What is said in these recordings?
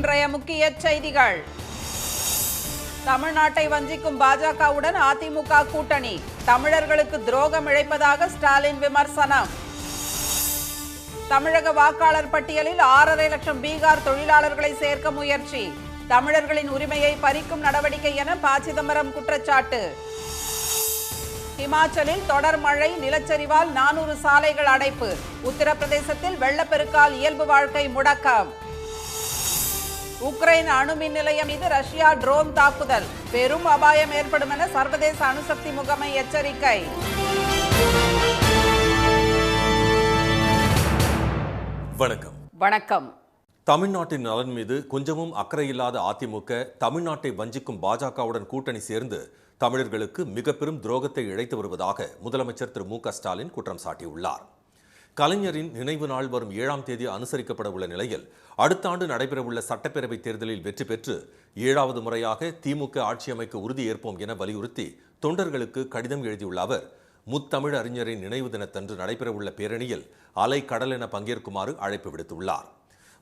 இன்றைய முக்கிய செய்திகள். தமிழ்நாட்டை வஞ்சிக்கும் பாஜகவுடன் அதிமுக கூட்டணி, தமிழர்களுக்கு துரோகம் இழைப்பதாக ஸ்டாலின் விமர்சனம். தமிழக வாக்காளர் பட்டியலில் 6.5 லட்சம் பீகார் தொழிலாளர்களை சேர்க்க முயற்சி, தமிழர்களின் உரிமையை பறிக்கும் நடவடிக்கை என ப. சிதம்பரம் குற்றச்சாட்டு. ஹிமாச்சலில் தொடர் மழை, நிலச்சரிவால் 400 சாலைகள் அடைப்பு, உத்தரப்பிரதேசத்தில் வெள்ளப்பெருக்கால் இயல்பு வாழ்க்கை முடக்கம். உக்ரைன் அணுமின் நிலையம் மீது ரஷ்யா ட்ரோன் தாக்குதல், பெரும் அபாயம் ஏற்படும் என சர்வதேச அணுசக்தி முகமை எச்சரிக்கை. வணக்கம். வணக்கம். தமிழ்நாட்டின் நலன் மீது கொஞ்சமும் அக்கறையில்லாத அதிமுக தமிழ்நாட்டை வஞ்சிக்கும் பாஜகவுடன் கூட்டணி சேர்ந்து தமிழர்களுக்கு மிக பெரும் துரோகத்தை இழைத்து வருவதாக முதலமைச்சர் திரு மு க ஸ்டாலின் குற்றம் சாட்டியுள்ளார். கலைஞரின் நினைவு நாள் வரும் 7ஆம் தேதி அனுசரிக்கப்பட உள்ள நிலையில் அடுத்த ஆண்டு நடைபெறவுள்ள சட்டப்பேரவை தேர்தலில் வெற்றி பெற்று 7வது முறையாக திமுக ஆட்சி அமைக்க உறுதி ஏற்போம் என வலியுறுத்தி தொண்டர்களுக்கு கடிதம் எழுதியுள்ள அவர், முத்தமிழ் அறிஞரின் நினைவு தினத்தன்று நடைபெறவுள்ள பேரணியில் அலை கடல் என பங்கேற்குமாறு அழைப்பு விடுத்துள்ளார்.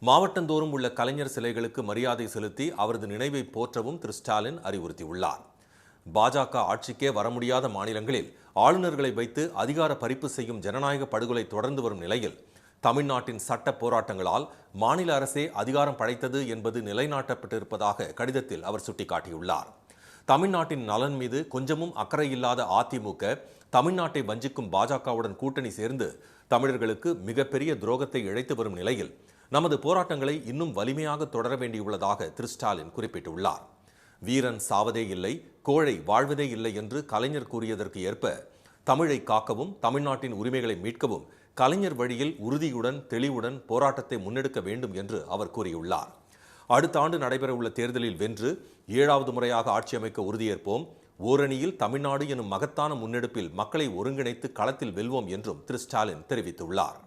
மாவட்டந்தோறும் உள்ள கலைஞர் சிலைகளுக்கு மரியாதை செலுத்தி அவரது நினைவை போற்றவும் திரு ஸ்டாலின் அறிவுறுத்தியுள்ளார். பாஜக ஆட்சிக்கே வர முடியாத மாநிலங்களில் ஆளுநர்களை வைத்து அதிகார பறிப்பு செய்யும் ஜனநாயக படுகொலை தொடர்ந்து வரும் நிலையில் தமிழ்நாட்டின் சட்ட போராட்டங்களால் மாநில அரசே அதிகாரம் படைத்தது என்பது நிலைநாட்டப்பட்டிருப்பதாக கடிதத்தில் அவர் சுட்டிக்காட்டியுள்ளார். தமிழ்நாட்டின் நலன் மீது கொஞ்சமும் அக்கறையில்லாத அதிமுக தமிழ்நாட்டை வஞ்சிக்கும் பாஜகவுடன் கூட்டணி சேர்ந்து தமிழர்களுக்கு மிகப்பெரிய துரோகத்தை இழைத்து வரும் நிலையில் நமது போராட்டங்களை இன்னும் வலிமையாக தொடர வேண்டியுள்ளதாக திரு ஸ்டாலின் குறிப்பிட்டுள்ளார். வீரன் சாவதே இல்லை, கோழை வாழ்வதே இல்லை என்று கலைஞர் கூறியதற்கு ஏற்ப தமிழை காக்கவும் தமிழ்நாட்டின் உரிமைகளை மீட்கவும் கலைஞர் வழியில் உறுதியுடன் தெளிவுடன் போராட்டத்தை முன்னெடுக்க வேண்டும் என்று அவர் கூறியுள்ளார். அடுத்த ஆண்டு நடைபெறவுள்ள தேர்தலில் வென்று 7வது முறையாக ஆட்சி அமைக்க உறுதியேற்போம், ஓரணியில் தமிழ்நாடு எனும் மகத்தான முன்னெடுப்பில் மக்களை ஒருங்கிணைத்து களத்தில் வெல்வோம் என்றும் திரு ஸ்டாலின் தெரிவித்துள்ளார்.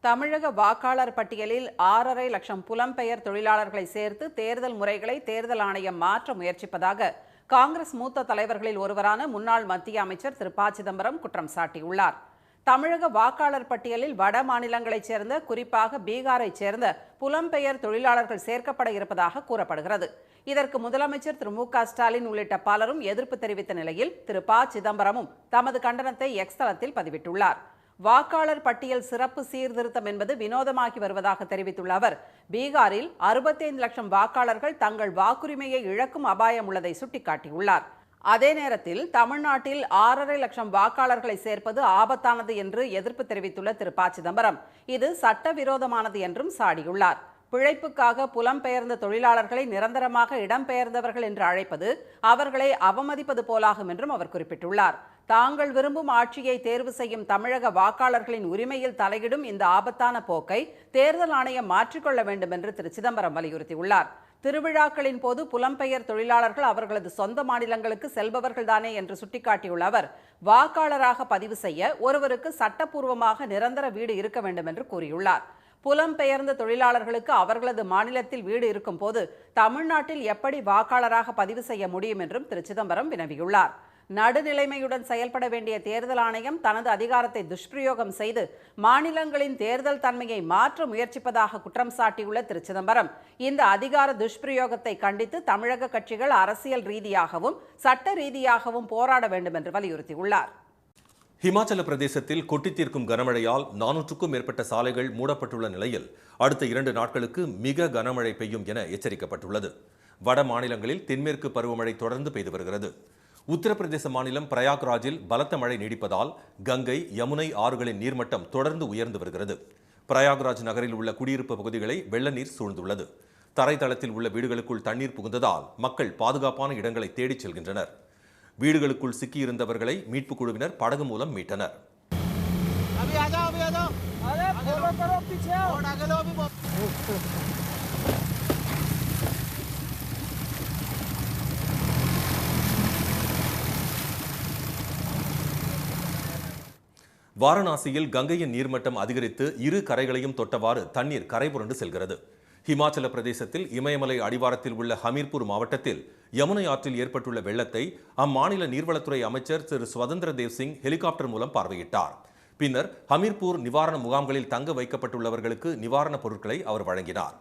தமிழக வாக்காளர் பட்டியலில் 6.5 லட்சம் புலம்பெயர் தொழிலாளர்களை சேர்த்து தேர்தல் முறைகளை தேர்தல் ஆணையம் மாற்ற முயற்சிப்பதாக காங்கிரஸ் மூத்த தலைவர்களில் ஒருவரான முன்னாள் மத்திய அமைச்சர் திரு ப. சிதம்பரம் குற்றம் சாட்டியுள்ளார். தமிழக வாக்காளர் பட்டியலில் வட மாநிலங்களைச் சேர்ந்த, குறிப்பாக பீகாரைச் சேர்ந்த புலம்பெயர் தொழிலாளர்கள் சேர்க்கப்பட இருப்பதாக கூறப்படுகிறது. இதற்கு முதலமைச்சர் திரு மு க ஸ்டாலின் உள்ளிட்ட பலரும் எதிர்ப்பு தெரிவித்த நிலையில் திரு ப. சிதம்பரமும் தமது கண்டனத்தை எக்ஸ் தளத்தில் பதிவிட்டுள்ளார். வாக்காளர் பட்டியல் சிறப்பு சீர்திருத்தம் என்பது வினோதமாகி வருவதாக தெரிவித்துள்ள அவர், பீகாரில் 65 லட்சம் வாக்காளர்கள் தங்கள் வாக்குரிமையை இழக்கும் அபாயம் உள்ளதை சுட்டிக்காட்டியுள்ளார். அதே நேரத்தில் தமிழ்நாட்டில் 6.5 லட்சம் வாக்காளர்களை சேர்ப்பது ஆபத்தானது என்று எதிர்ப்பு தெரிவித்துள்ள திரு ப. சிதம்பரம் இது சட்டவிரோதமானது என்றும் சாடியுள்ளார். பிழைப்புக்காக புலம்பெயர்ந்த தொழிலாளர்களை நிரந்தரமாக இடம்பெயர்ந்தவர்கள் என்று அழைப்பது அவர்களை அவமதிப்பது போலாகும் என்றும் அவர் குறிப்பிட்டுள்ளார். தாங்கள் விரும்பும் ஆட்சியை தேர்வு செய்யும் தமிழக வாக்காளர்களின் உரிமையில் தலையிடும் இந்த ஆபத்தான போக்கை தேர்தல் ஆணையம் மாற்றிக்கொள்ள வேண்டும் என்று திரு சிதம்பரம் வலியுறுத்தியுள்ளார். திருவிழாக்களின் போது புலம்பெயர் தொழிலாளர்கள் அவர்களது சொந்த மாநிலங்களுக்கு செல்பவர்கள்தானே என்று சுட்டிக்காட்டியுள்ள அவர், வாக்காளராக பதிவு செய்ய ஒருவருக்கு சட்டப்பூர்வமாக நிரந்தர வீடு இருக்க வேண்டும் என்று கூறியுள்ளார். புலம்பெயர்ந்த தொழிலாளர்களுக்கு அவர்களது மாநிலத்தில் வீடு இருக்கும் போது தமிழ்நாட்டில் எப்படி வாக்காளராக பதிவு செய்ய முடியும் என்றும் திரு சிதம்பரம் வினவியுள்ளார். நடுநிலைமையுடன் செயல்பட வேண்டிய தேர்தல் ஆணையம் தனது அதிகாரத்தை துஷ்பிரயோகம் செய்து மாநிலங்களின் தேர்தல் தன்மையை மாற்ற முயற்சிப்பதாக குற்றம் சாட்டியுள்ள திரு சிதம்பரம், இந்த அதிகார துஷ்பிரயோகத்தை கண்டித்து தமிழக கட்சிகள் அரசியல் ரீதியாகவும் சட்ட ரீதியாகவும் போராட வேண்டும் என்று வலியுறுத்தியுள்ளார். ஹிமாச்சல பிரதேசத்தில் கொட்டி தீர்க்கும் கனமழையால் 400க்கும் மேற்பட்ட சாலைகள் மூடப்பட்டுள்ள நிலையில் அடுத்த 2 நாட்களுக்கு மிக கனமழை பெய்யும் என எச்சரிக்கப்பட்டுள்ளது. வட மாநிலங்களில் தென்மேற்கு பருவமழை தொடர்ந்து பெய்து வருகிறது. உத்தரப்பிரதேச மாநிலம் பிரயாக்ராஜில் பலத்த மழை நீடிப்பதால் கங்கை, யமுனை ஆறுகளின் நீர்மட்டம் தொடர்ந்து உயர்ந்து வருகிறது. பிரயாக்ராஜ் நகரில் உள்ள குடியிருப்பு பகுதிகளை வெள்ள நீர் சூழ்ந்துள்ளது. தரைத்தளத்தில் உள்ள வீடுகளுக்குள் தண்ணீர் புகுந்ததால் மக்கள் பாதுகாப்பான இடங்களை தேடிச் செல்கின்றனர். வீடுகளுக்குள் சிக்கியிருந்தவர்களை மீட்புக் குழுவினர் படகு மூலம் மீட்டனர். வாரணாசியில் கங்கையின் நீர்மட்டம் அதிகரித்து 2 கரைகளையும் தொட்டவாறு தண்ணீர் கரை புரண்டு செல்கிறது. ஹிமாச்சல பிரதேசத்தில் இமயமலை அடிவாரத்தில் உள்ள ஹமீர்பூர் மாவட்டத்தில் யமுனை ஆற்றில் ஏற்பட்டுள்ள வெள்ளத்தை அம்மாநில நீர்வளத்துறை அமைச்சர் திரு சுதந்திர தேவ் சிங் ஹெலிகாப்டர் மூலம் பார்வையிட்டார். பின்னர் ஹமீர்பூர் நிவாரண முகாம்களில் தங்க வைக்கப்பட்டுள்ளவர்களுக்கு நிவாரணப் பொருட்களை அவர் வழங்கினார்.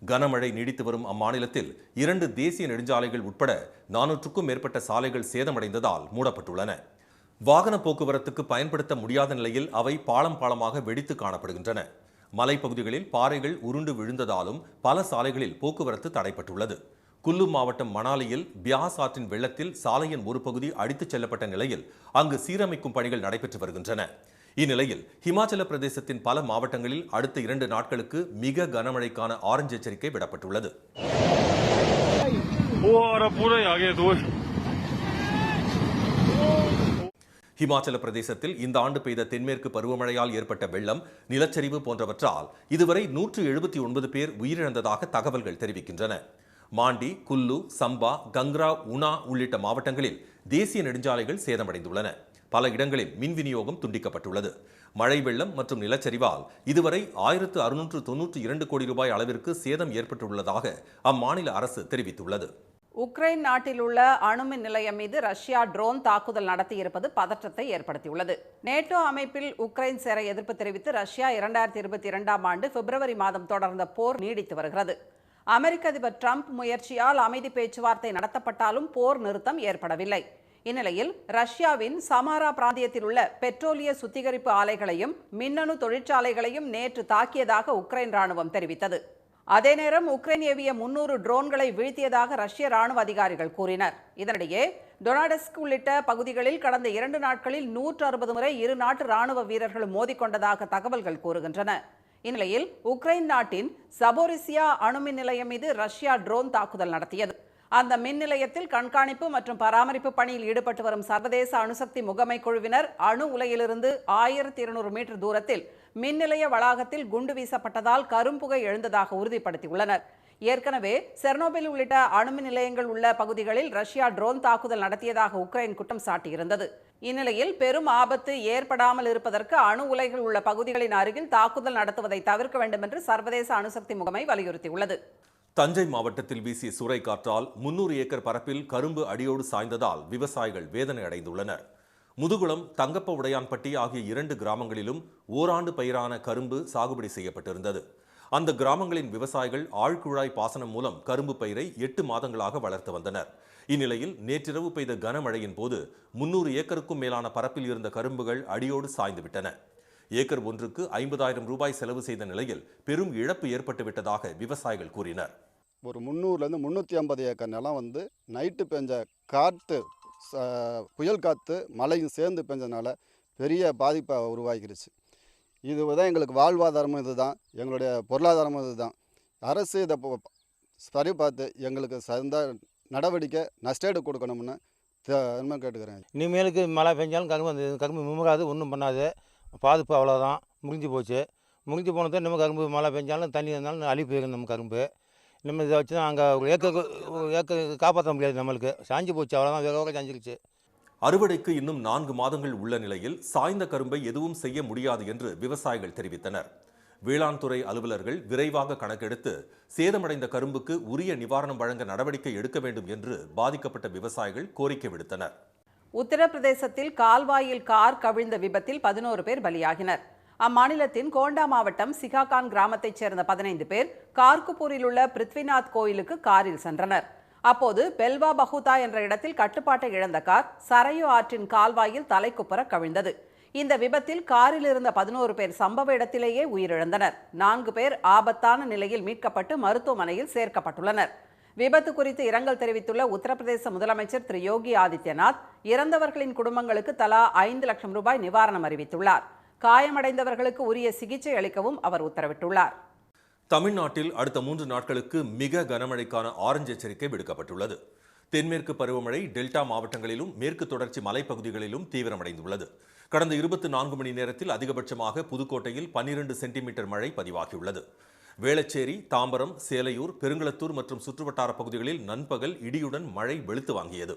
கனமழை நீடித்து வரும் அம்மாநிலத்தில் 2 தேசிய நெடுஞ்சாலைகள் உட்பட 400க்கும் மேற்பட்ட சாலைகள் சேதமடைந்ததால் மூடப்பட்டுள்ளன. வாகன போக்குவரத்துக்கு பயன்படுத்த முடியாத நிலையில் அவை பாளமாக வெடித்து காணப்படுகின்றன. மலைப்பகுதிகளில் பாறைகள் உருண்டு விழுந்ததாலும் பல சாலைகளில் போக்குவரத்து தடைப்பட்டுள்ளது. குல்லு மாவட்டம் மணாலியில் பியாஸ் ஆற்றின் வெள்ளத்தில் சாலையின் ஒரு பகுதி அடித்துச் செல்லப்பட்ட நிலையில் அங்கு சீரமைக்கும் பணிகள் நடைபெற்று வருகின்றன. இந்நிலையில் இமாச்சல பிரதேசத்தின் பல மாவட்டங்களில் அடுத்த 2 நாட்களுக்கு மிக கனமழைக்கான ஆரஞ்சு எச்சரிக்கை விடப்பட்டுள்ளது. இமாச்சல பிரதேசத்தில் இந்த ஆண்டு பெய்த தென்மேற்கு பருவமழையால் ஏற்பட்ட வெள்ளம், நிலச்சரிவு போன்றவற்றால் இதுவரை 179 பேர் உயிரிழந்ததாக தகவல்கள் தெரிவிக்கின்றன. மாண்டி, குல்லு, சம்பா, கங்ரா, உனா உள்ளிட்ட மாவட்டங்களில் தேசிய நெடுஞ்சாலைகள் சேதமடைந்துள்ளன. பல இடங்களில் மின் விநியோகம் துண்டிக்கப்பட்டுள்ளது. மழை வெள்ளம் மற்றும் நிலச்சரிவால் இதுவரை 1692 கோடி ரூபாய் அளவிற்கு சேதம் ஏற்பட்டுள்ளதாக அம்மாநில அரசு தெரிவித்துள்ளது. உக்ரைன் நாட்டில் உள்ள அணுமின் நிலையம் மீது ரஷ்யா ட்ரோன் தாக்குதல் நடத்தியிருப்பது பதற்றத்தை ஏற்படுத்தியுள்ளது. நேட்டோ அமைப்பில் உக்ரைன் சேர எதிர்ப்பு தெரிவித்து ரஷ்யா 2022ஆம் ஆண்டு பிப்ரவரி மாதம் தொடர்ந்த போர் நீடித்து வருகிறது. அமெரிக்க அதிபர் டிரம்ப் முயற்சியால் அமைதி பேச்சுவார்த்தை நடத்தப்பட்டாலும் போர் நிறுத்தம் ஏற்படவில்லை. இந்நிலையில் ரஷ்யாவின் சமாரா பிராந்தியத்தில் உள்ள பெட்ரோலிய சுத்திகரிப்பு ஆலைகளையும் மின்னணு தொழிற்சாலைகளையும் நேற்று தாக்கியதாக உக்ரைன் ராணுவம் தெரிவித்தது. அதே நேரம் உக்ரைன் ஏவிய 300 ட்ரோன்களை வீழ்த்தியதாக ரஷ்ய ராணுவ அதிகாரிகள் கூறினர். இதனிடையே டொனாடெஸ்க் உள்ளிட்ட பகுதிகளில் கடந்த 2 நாட்களில் 160 முறை இரு நாட்டு ராணுவ வீரர்களும் மோதிக்கொண்டதாக தகவல்கள் கூறுகின்றன. இந்நிலையில் உக்ரைன் நாட்டின் சபோரிசியா அணுமின் நிலையம் மீது ரஷ்யா ட்ரோன் தாக்குதல் நடத்தியது. அந்த மின் நிலையத்தில் கண்காணிப்பு மற்றும் பராமரிப்பு பணியில் ஈடுபட்டு வரும் சர்வதேச அணுசக்தி முகமை குழுவினர் அணு உலையிலிருந்து 1200 மீட்டர் தூரத்தில் மின் நிலைய வளாகத்தில் குண்டு வீசப்பட்டதால் கரும்புகை எழுந்ததாக உறுதிப்படுத்தியுள்ளனர். ஏற்கனவே செர்னோபில் உள்ளிட்ட அணுமின் நிலையங்கள் உள்ள பகுதிகளில் ரஷ்யா ட்ரோன் தாக்குதல் நடத்தியதாக உக்ரைன் குற்றம் சாட்டியிருந்தது. இந்நிலையில் பெரும் ஆபத்து ஏற்படாமல் இருப்பதற்கு அணு உலைகள் உள்ள பகுதிகளின் அருகில் தாக்குதல் நடத்துவதை தவிர்க்க வேண்டும் என்று சர்வதேச அணுசக்தி முகமை வலியுறுத்தியுள்ளது. தஞ்சை மாவட்டத்தில் வீசிய சூறைக்காற்றால் 300 ஏக்கர் பரப்பில் கரும்பு அடியோடு சாய்ந்ததால் விவசாயிகள் வேதனை அடைந்துள்ளனர். முதுகுளம், தங்கப்ப உடையான்பட்டி ஆகிய 2 கிராமங்களிலும் ஓராண்டு பயிரான கரும்பு சாகுபடி செய்யப்பட்டிருந்தது. அந்த கிராமங்களின் விவசாயிகள் ஆழ்குழாய் பாசனம் மூலம் கரும்பு பயிரை 8 மாதங்களாக வளர்த்து வந்தனர். இந்நிலையில் நேற்றிரவு பெய்த கனமழையின் போது 300 ஏக்கருக்கும் மேலான பரப்பில் இருந்த கரும்புகள் அடியோடு சாய்ந்துவிட்டன. ஏக்கர் ஒன்றுக்கு 50,000 ரூபாய் செலவு செய்த நிலையில் பெரும் இழப்பு ஏற்பட்டுவிட்டதாக விவசாயிகள் கூறினர். ஒரு 300லேருந்து 350 ஏக்கர் நிலம் நைட்டு பெஞ்ச காற்று, புயல் காற்று, மழையும் சேர்ந்து பெஞ்சதுனால பெரிய பாதிப்பை உருவாகிருச்சு. இதுதான் எங்களுக்கு வாழ்வாதாரமும் இதுதான், எங்களுடைய பொருளாதாரமும் இதுதான். அரசு இதை சரி பார்த்து எங்களுக்கு சந்த நடவடிக்கை நஷ்டஈடு கொடுக்கணும்னு கேட்டுக்கிறேன். இனிமேலுக்கு மழை பெஞ்சாலும் கரும்பு முழுகாது, ஒன்றும் பண்ணாது. பாதிப்பு அவ்வளோதான், முடிஞ்சு போச்சு. முடிஞ்சு போனது நம்ம கரும்பு மழை பெஞ்சாலும் தண்ணி இருந்தாலும் அழி போயிடும். நம்ம கரும்பு நம்ம இதை வச்சு தான் அங்கே ஒரு ஏக்கர் காப்பாற்ற முடியாது. நம்மளுக்கு சாஞ்சு போச்சு, அவ்வளோதான், வேக சாஞ்சிருச்சு. அறுவடைக்கு இன்னும் 4 மாதங்கள் உள்ள நிலையில் சாய்ந்த கரும்பை எதுவும் செய்ய முடியாது என்று விவசாயிகள் தெரிவித்தனர். வேளாண் துறை அலுவலர்கள் விரைவாக கணக்கெடுத்து சேதமடைந்த கரும்புக்கு உரிய நிவாரணம் வழங்க நடவடிக்கை எடுக்க வேண்டும் என்று பாதிக்கப்பட்ட விவசாயிகள் கோரிக்கை விடுத்தனர். உத்தரப்பிரதேசத்தில் கால்வாயில் கார் கவிழ்ந்த விபத்தில் 11 பேர் பலியாகினர். அம்மாநிலத்தின் கோண்டா மாவட்டம் சிகாகான் கிராமத்தைச் சேர்ந்த 15 பேர் கார்குப்பூரில் உள்ள பிருத்விநாத் கோயிலுக்கு காரில் சென்றனர். அப்போது பெல்வா பஹூதா என்ற இடத்தில் கட்டுப்பாட்டை இழந்த கார் சரையு ஆற்றின் கால்வாயில் தலைக்குப்புற கவிழ்ந்தது. இந்த விபத்தில் காரில் இருந்த 11 பேர் சம்பவ இடத்திலேயே உயிரிழந்தனர். 4 பேர் ஆபத்தான நிலையில் மீட்கப்பட்டு மருத்துவமனையில் சேர்க்கப்பட்டுள்ளனர். விபத்து குறித்து இரங்கல் தெரிவித்துள்ள உத்தரப்பிரதேச முதலமைச்சர் திரு யோகி ஆதித்யநாத் இறந்தவர்களின் குடும்பங்களுக்கு தலா 5 லட்சம் ரூபாய் நிவாரணம் அறிவித்துள்ளார். காயமடைந்தவர்களுக்கு உரிய சிகிச்சை அளிக்கவும் அவர் உத்தரவிட்டுள்ளார். தமிழ்நாட்டில் அடுத்த 3 நாட்களுக்கு மிக கனமழைக்கான ஆரஞ்சு எச்சரிக்கை விடுக்கப்பட்டுள்ளது. தென்மேற்கு பருவமழை டெல்டா மாவட்டங்களிலும் மேற்கு தொடர்ச்சி மலைப்பகுதிகளிலும் தீவிரமடைந்துள்ளது. கடந்த 24 மணி நேரத்தில் அதிகபட்சமாக புதுக்கோட்டையில் 12 சென்டிமீட்டர் மழை பதிவாகியுள்ளது. வேளச்சேரி, தாம்பரம், சேலையூர், பெருங்களத்தூர் மற்றும் சுற்றுவட்டார பகுதிகளில் நண்பகல் இடியுடன் மழை வெளுத்து வாங்கியது.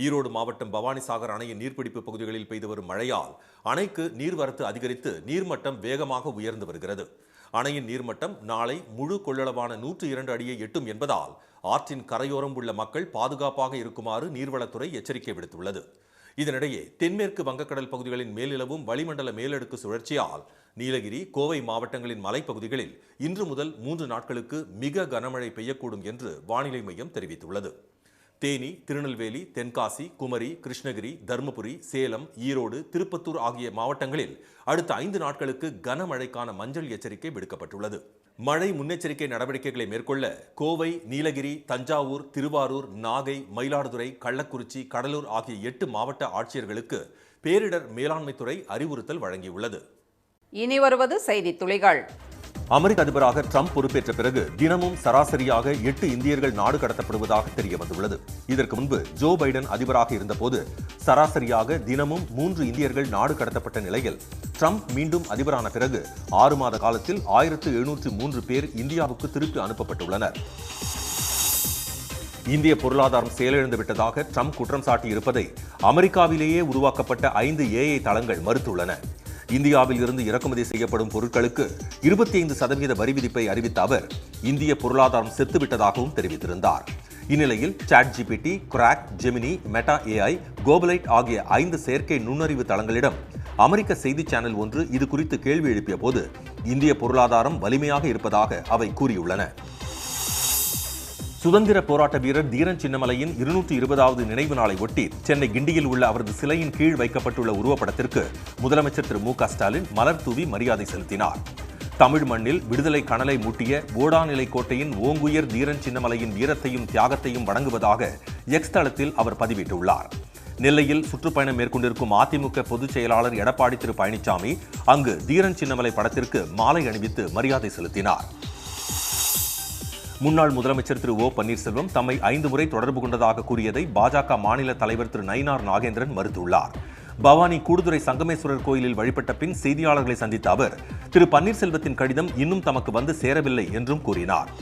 ஈரோடு மாவட்டம் பவானிசாகர் அணையின் நீர்பிடிப்பு பகுதிகளில் பெய்து வரும் மழையால் அணைக்கு நீர்வரத்து அதிகரித்து நீர்மட்டம் வேகமாக உயர்ந்து வருகிறது. அணையின் நீர்மட்டம் நாளை முழு கொள்ளளவான 102 அடியை எட்டும் என்பதால் ஆற்றின் கரையோரம் உள்ள மக்கள் பாதுகாப்பாக இருக்குமாறு நீர்வளத்துறை எச்சரிக்கை விடுத்துள்ளது. இதனிடையே தென்மேற்கு வங்கக்கடல் பகுதிகளின் மேலிலவும் வளிமண்டல மேலடுக்கு சுழற்சியால் நீலகிரி, கோவை மாவட்டங்களின் மலைப்பகுதிகளில் இன்று முதல் 3 நாட்களுக்கு மிக கனமழை பெய்யக்கூடும் என்று வானிலை மையம் தெரிவித்துள்ளது. தேனி, திருநெல்வேலி, தென்காசி, குமரி, கிருஷ்ணகிரி, தருமபுரி, சேலம், ஈரோடு, திருப்பத்தூர் ஆகிய மாவட்டங்களில் அடுத்த 5 நாட்களுக்கு கனமழைக்கான மஞ்சள் எச்சரிக்கை விடுக்கப்பட்டுள்ளது. மழை முன்னெச்சரிக்கை நடவடிக்கைகளை மேற்கொள்ள கோவை, நீலகிரி, தஞ்சாவூர், திருவாரூர், நாகை, மயிலாடுதுறை, கள்ளக்குறிச்சி, கடலூர் ஆகிய 8 மாவட்ட ஆட்சியர்களுக்கு பேரிடர் மேலாண்மைத்துறை அறிவுறுத்தல் வழங்கியுள்ளது. இனி வருவது செய்தி துளிகள். அமெரிக்க அதிபராக ட்ரம்ப் பொறுப்பேற்ற பிறகு தினமும் சராசரியாக 8 இந்தியர்கள் நாடு கடத்தப்படுவதாக தெரிய வந்துள்ளது. இதற்கு முன்பு ஜோ பைடன் அதிபராக இருந்தபோது சராசரியாக தினமும் 3 இந்தியர்கள் நாடு கடத்தப்பட்ட நிலையில் ட்ரம்ப் மீண்டும் அதிபரான பிறகு 6 மாத காலத்தில் 1703 பேர் இந்தியாவுக்கு திருப்பி அனுப்பப்பட்டுள்ளனர். இந்திய பொருளாதாரம் செயலிழந்து விட்டதாக ட்ரம்ப் குற்றம் சாட்டியிருப்பதை அமெரிக்காவிலேயே உருவாக்கப்பட்ட 5 AI தளங்கள் மறுத்துள்ளன. இந்தியாவில் இருந்து இறக்குமதி செய்யப்படும் பொருட்களுக்கு 25% வரி விதிப்பை அறிவித்த அவர் இந்திய பொருளாதாரம் செத்துவிட்டதாகவும் தெரிவித்திருந்தார். இந்நிலையில் ChatGPT, crack, Gemini, meta AI, கோபலைட் ஆகிய 5 செயற்கை நுண்ணறிவு தளங்களிடம் அமெரிக்க செய்தி சேனல் ஒன்று இது குறித்து கேள்வி எழுப்பிய போது இந்திய பொருளாதாரம் வலிமையாக இருப்பதாக அவை கூறியுள்ளன. சுதந்திர போராட்ட வீரர் தீரன் சின்னமலையின் 220வது நினைவு நாளை ஒட்டி சென்னை கிண்டியில் உள்ள அவரது சிலையின் கீழ் வைக்கப்பட்டுள்ள உருவப்படத்திற்கு முதலமைச்சர் திரு மு க ஸ்டாலின் மலர் தூவி மரியாதை செலுத்தினார். தமிழ் மண்ணில் விடுதலை கனலை மூட்டிய ஓடாநிலை கோட்டையின் ஓங்குயர் தீரன் சின்னமலையின் வீரத்தையும் தியாகத்தையும் வணங்குவதாக எக்ஸ் தளத்தில் அவர் பதிவிட்டுள்ளார். நெல்லையில் சுற்றுப்பயணம் மேற்கொண்டிருக்கும் அதிமுக பொதுச் செயலாளர் எடப்பாடி திரு பழனிசாமி அங்கு தீரன் சின்னமலை படத்திற்கு மாலை அணிவித்து மரியாதை செலுத்தினார். முன்னாள் முதலமைச்சர் திரு ஓ பன்னீர்செல்வம் தம்மை 5 முறை தொடர்பு கொண்டதாக கூறியதை பாஜக மாநில தலைவர் திரு நயினார் நாகேந்திரன் மறுத்துள்ளார். பவானி கூடுதுறை சங்கமேஸ்வரர் கோயிலில் வழிபட்ட பின் செய்தியாளர்களை சந்தித்த அவர் திரு பன்னீர்செல்வத்தின் கடிதம் இன்னும் தமக்கு வந்து சேரவில்லை என்றும் கூறினார்.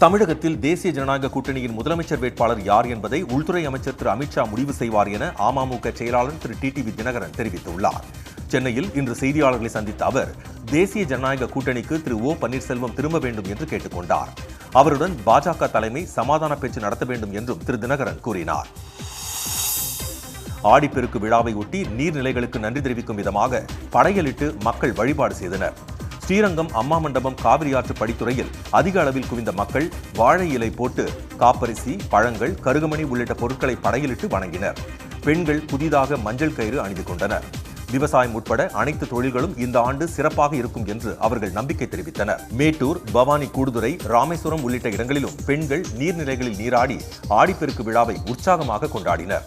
தமிழகத்தில் தேசிய ஜனநாயக கூட்டணியின் முதலமைச்சர் வேட்பாளர் யார் என்பதை உள்துறை அமைச்சர் திரு அமித்ஷா முடிவு செய்வார் என அமமுக செயலாளர் திரு டிடிவி தினகரன் தெரிவித்துள்ளார். சென்னையில் இன்று செய்தியாளர்களை சந்தித்த அவர் தேசிய ஜனநாயக கூட்டணிக்கு திரு ஓ பன்னீர்செல்வம் திரும்ப வேண்டும் என்று கேட்டுக்கொண்டார். அவருடன் பாஜக தலைமை சமாதான பேச்சு நடத்த வேண்டும் என்றும் திரு தினகரன் கூறினார். ஆடிப்பெருக்கு விழாவை ஒட்டி நீர்நிலைகளுக்கு நன்றி தெரிவிக்கும் விதமாக படையலிட்டு மக்கள் வழிபாடு செய்தனர். ஸ்ரீரங்கம் அம்மா மண்டபம் காவிரி ஆற்று படித்துறையில் அதிக அளவில் குவிந்த மக்கள் வாழை இலை போட்டு காப்பரிசி, பழங்கள், கருகமணி உள்ளிட்ட பொருட்களை படையலிட்டு வணங்கினர். பெண்கள் புதிதாக மஞ்சள் கயிறு அணிந்து கொண்டனர். விவசாயம் உட்பட அனைத்து தொழில்களும் இந்த ஆண்டு சிறப்பாக இருக்கும் என்று அவர்கள் நம்பிக்கை தெரிவித்தனர். மேட்டூர், பவானி கூடுதுறை, ராமேஸ்வரம் உள்ளிட்ட இடங்களிலும் பெண்கள் நீர்நிலைகளில் நீராடி ஆடிப்பெருக்கு விழாவை உற்சாகமாக கொண்டாடினர்.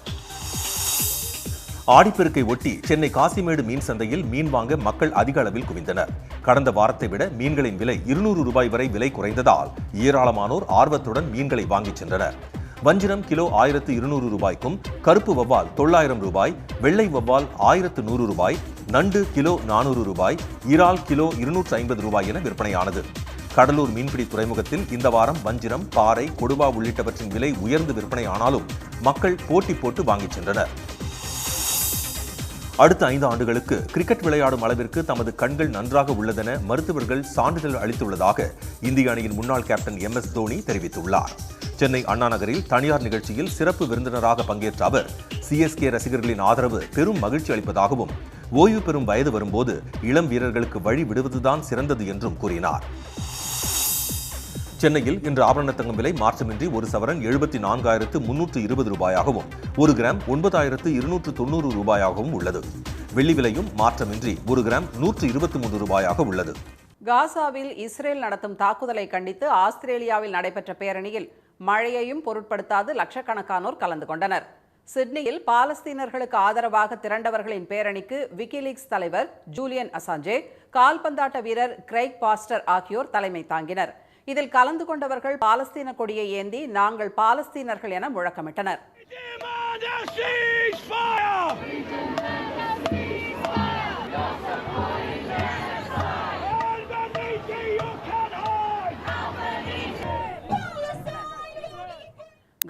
ஆடிப்பெருக்கை ஒட்டி சென்னை காசிமேடு மீன் சந்தையில் மீன் வாங்க மக்கள் அதிக அளவில் குவிந்தனர். கடந்த வாரத்தை விட மீன்களின் விலை 200 ரூபாய் வரை விலை குறைந்ததால் ஏராளமானோர் ஆர்வத்துடன் மீன்களை வாங்கிச் சென்றனர். வஞ்சிரம் கிலோ 1200 ரூபாய்க்கும், கருப்பு வவ்வால் 900 ரூபாய், வெள்ளை வவ்வால் 1100 ரூபாய், நண்டு கிலோ 400 ரூபாய், இறால் கிலோ 250 ரூபாய் என விற்பனையானது. கடலூர் மீன்பிடி துறைமுகத்தில் இந்த வாரம் வஞ்சிரம், பாறை, கொடுவா உள்ளிட்டவற்றின் விலை உயர்ந்து விற்பனை ஆனாலும் மக்கள் போட்டி போட்டு வாங்கிச் சென்றனர். அடுத்த 5 ஆண்டுகளுக்கு கிரிக்கெட் விளையாடும் அளவிற்கு தமது கண்கள் நன்றாக உள்ளதென மருத்துவர்கள் சான்றிதழ் அளித்துள்ளதாக இந்திய அணியின் முன்னாள் கேப்டன் MS தோனி தெரிவித்துள்ளார். சென்னை அண்ணா நகரில் தனியார் நிகழ்ச்சியில் சிறப்பு விருந்தினராக பங்கேற்ற அவர் CSK ரசிகர்களின் ஆதரவு பெரும் மகிழ்ச்சி அளிப்பதாகவும் ஓய்வு பெறும் வயது வரும்போது இளம் வீரர்களுக்கு வழி விடுவதுதான் சிறந்தது என்றும் கூறினார். சென்னையில் இன்று ஆபரண தங்கம் விலை மாற்றமின்றி ஒரு சவரன் 74,320 ரூபாயாகவும் 1 கிராம் 9,290 ரூபாயாகவும் உள்ளது. வெள்ளி விலையும் மாற்றமின்றி 1 கிராம் 123 ரூபாயாக உள்ளது. காசாவில் இஸ்ரேல் நடத்தும் தாக்குதலை கண்டித்து ஆஸ்திரேலியாவில் நடைபெற்ற பேரணியில் மழையையும் பொருட்படுத்தாது லட்சக்கணக்கானோர் கலந்து கொண்டனர். சிட்னியில் பாலஸ்தீனர்களுக்கு ஆதரவாக திரண்டவர்களின் பேரணிக்கு விக்கிலீக்ஸ் தலைவர் ஜூலியன் அசாஞ்சே, கால்பந்தாட்ட வீரர் கிரெய்க் பாஸ்டர் ஆகியோர் தலைமை தாங்கினர். இதில் கலந்து கொண்டவர்கள் பாலஸ்தீன கொடியை ஏந்தி நாங்கள் பாலஸ்தீனர்கள் என முழக்கமிட்டனர்.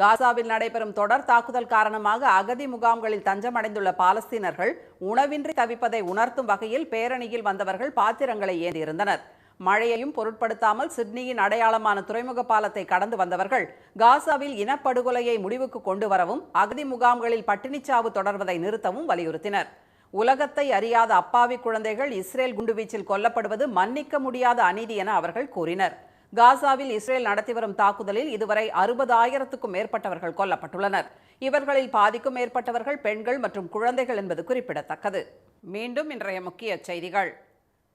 காசாவில் நடைபெறும் தொடர் தாக்குதல் காரணமாக அகதி முகாம்களில் தஞ்சமடைந்துள்ள பாலஸ்தீனர்கள் உணவின்றி தவிப்பதை உணர்த்தும் வகையில் பேரணியில் வந்தவர்கள் பாத்திரங்களை ஏந்தியிருந்தனர். மழையையும் பொருட்படுத்தாமல் சிட்னியின் அடையாளமான துறைமுக பாலத்தை கடந்து வந்தவர்கள் காசாவில் இனப்படுகொலையை முடிவுக்கு கொண்டு வரவும் அகதி முகாம்களில் பட்டினிச்சாவு தொடர்வதை நிறுத்தவும் வலியுறுத்தினர். உலகத்தை அறியாத அப்பாவி குழந்தைகள் இஸ்ரேல் குண்டுவீச்சில் கொல்லப்படுவது மன்னிக்க முடியாத அநீதி என அவர்கள் கூறினர். காசாவில் இஸ்ரேல் நடத்தி வரும் தாக்குதலில் இதுவரை 60,000க்கும் மேற்பட்டவர்கள் கொல்லப்பட்டுள்ளனர். இவர்களில் பாதிக்கும் மேற்பட்டவர்கள் பெண்கள் மற்றும் குழந்தைகள் என்பது குறிப்பிடத்தக்கது. மீண்டும் இன்றைய முக்கிய செய்திகள்.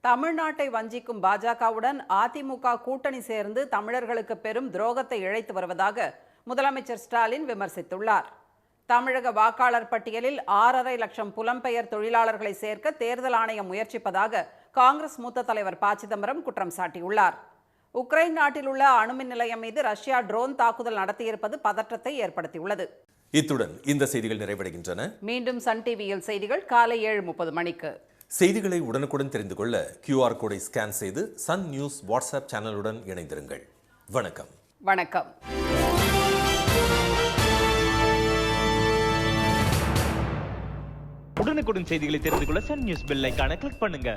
தமிழ்நாட்டை வஞ்சிக்கும் பாஜகவுடன் அதிமுக கூட்டணி சேர்ந்து தமிழர்களுக்கு பெரும் துரோகத்தை இழைத்து வருவதாக முதலமைச்சர் ஸ்டாலின் விமர்சித்துள்ளார். தமிழக வாக்காளர் பட்டியலில் 6.5 லட்சம் புலம்பெயர் தொழிலாளர்களை சேர்க்க தேர்தல் ஆணையம் முயற்சிப்பதாக காங்கிரஸ் மூத்த தலைவர் ப. சிதம்பரம் குற்றம் சாட்டியுள்ளார். உக்ரைன் நாட்டில் உள்ள அணுமின் நிலையம் மீது ரஷ்யா ட்ரோன் தாக்குதல் நடத்தியிருப்பது பதற்றத்தை ஏற்படுத்தியுள்ளது. இத்துடன் இந்த செய்திகள் நிறைவடைகின்றன. மீண்டும் சன் டிவியில் செய்திகள் காலை 7:30 மணிக்கு. செய்திகளை உடனுக்குடன் தெரிந்து கொள்ள QR கோடை ஸ்கேன் செய்து சன் நியூஸ் வாட்ஸ்அப் சேனலுடன் இணைந்திருங்கள். வணக்கம். வணக்கம். உடனுக்குடன் செய்திகளை தெரிந்து கொள்ள சன் நியூஸ் பெல் ஐகானை கிளிக் பண்ணுங்க.